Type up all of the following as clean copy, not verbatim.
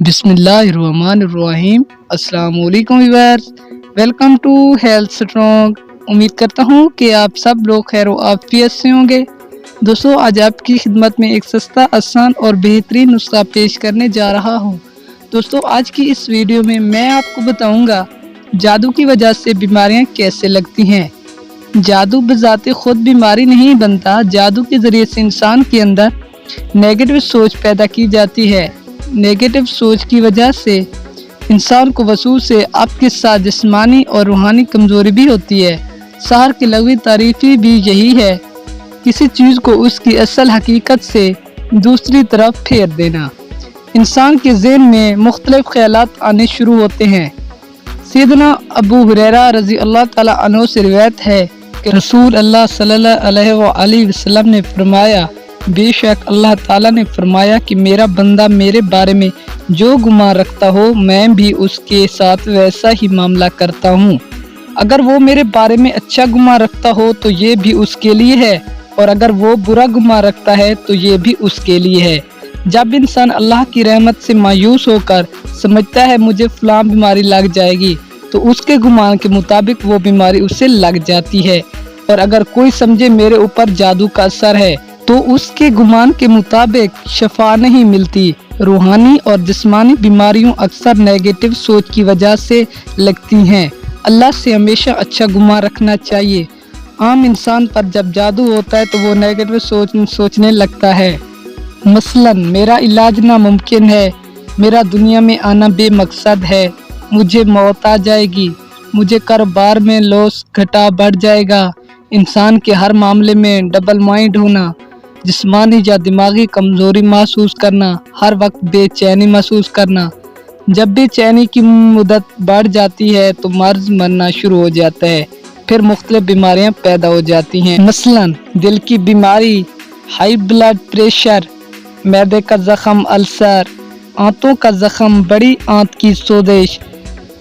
बिस्मिल्लाहिर्रहमानिर्रहीम। अस्सलाम वालेकुम viewers, welcome to health strong. उम्मीद करता हूँ कि आप सब लोग खैर व आफियत से होंगे। दोस्तों, आज आपकी खिदमत में एक सस्ता, आसान और बेहतरीन नुस्खा पेश करने जा रहा हूँ। दोस्तों, आज की इस वीडियो में मैं आपको बताऊँगा जादू की वजह से बीमारियाँ कैसे लगती हैं। जादू बजाते खुद बीमारी नहीं बनता, जादू के ज़रिए से इंसान के अंदर नेगेटिव सोच पैदा की जाती है। नेगेटिव सोच की वजह से इंसान को वसूस से आपके साथ जिस्मानी और रूहानी कमजोरी भी होती है। सहर की लघवी तारीफी भी यही है, किसी चीज़ को उसकी असल हकीकत से दूसरी तरफ फेर देना। इंसान के ज़हन में मुख्तलिफ ख्यालात आने शुरू होते हैं। सैयदना अबू हुरैरा रज़ी अल्लाह ताला अन्हु से रिवायत है कि रसूल अल्लाह सल्लल्लाहु अलैहि वसल्लम ने फरमाया, बेशक अल्लाह ताला ने फरमाया कि मेरा बंदा मेरे बारे में जो गुमान रखता हो, मैं भी उसके साथ वैसा ही मामला करता हूँ। अगर वो मेरे बारे में अच्छा गुमान रखता हो तो ये भी उसके लिए है, और अगर वो बुरा गुमान रखता है तो ये भी उसके लिए है। जब इंसान अल्लाह की रहमत से मायूस होकर समझता है मुझे फलां बीमारी लग जाएगी, तो उसके गुमान के मुताबिक वो बीमारी उसे लग जाती है। और अगर कोई समझे मेरे ऊपर जादू का असर है, तो उसके गुमान के मुताबिक शफा नहीं मिलती। रूहानी और जिस्मानी बीमारियों अक्सर नेगेटिव सोच की वजह से लगती हैं। अल्लाह से हमेशा अच्छा गुमान रखना चाहिए। आम इंसान पर जब जादू होता है तो वो नेगेटिव सोचने लगता है। मसलन, मेरा इलाज नामुमकिन है, मेरा दुनिया में आना बेमकसद है, मुझे मौत आ जाएगी, मुझे कारोबार में लॉस घटा बढ़ जाएगा। इंसान के हर मामले में डबल माइंड होना, जिस्मानी या दिमागी कमजोरी महसूस करना, हर वक्त बेचैनी महसूस करना। जब बेचैनी की मुद्दत बढ़ जाती है तो मर्ज मरना शुरू हो जाता है, फिर मुख्तलिफ बीमारियां पैदा हो जाती हैं। मसलन, दिल की बीमारी, हाई ब्लड प्रेशर, मैदे का जख्म, अल्सर, आंतों का जख्म, बड़ी आंत की सोजिश।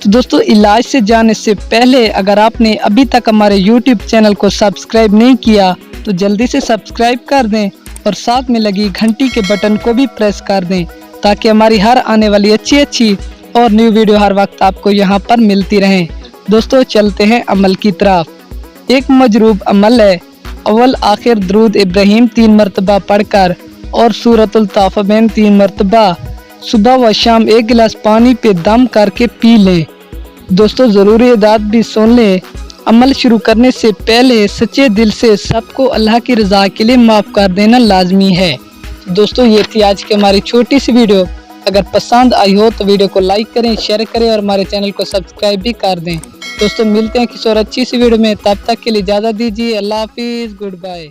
तो दोस्तों, इलाज से जाने से पहले अगर आपने अभी तक हमारे YouTube चैनल को सब्सक्राइब नहीं किया तो जल्दी से सब्सक्राइब कर दें और साथ में लगी घंटी के बटन को भी प्रेस कर दें, ताकि हमारी हर आने वाली अच्छी और न्यू वीडियो हर वक्त आपको यहाँ पर मिलती रहें। दोस्तों, चलते हैं अमल की तरफ। एक मजरूब अमल है, अव्वल आखिर दरूद इब्राहिम 3 मरतबा पढ़कर और सूरतुल ताफबैन 3 मरतबा सुबह व शाम 1 गिलास पानी पे दम करके पी लें। दोस्तों, ज़रूरी हिदायत भी सुन लें। अमल शुरू करने से पहले सच्चे दिल से सबको अल्लाह की रज़ा के लिए माफ़ कर देना लाजमी है। दोस्तों, ये थी आज की हमारी छोटी सी वीडियो। अगर पसंद आई हो तो वीडियो को लाइक करें, शेयर करें और हमारे चैनल को सब्सक्राइब भी कर दें। दोस्तों, मिलते हैं किसी और अच्छी सी वीडियो में, तब तक के लिए इजाज़त दीजिए। अल्लाह हाफिज़, गुड बाय।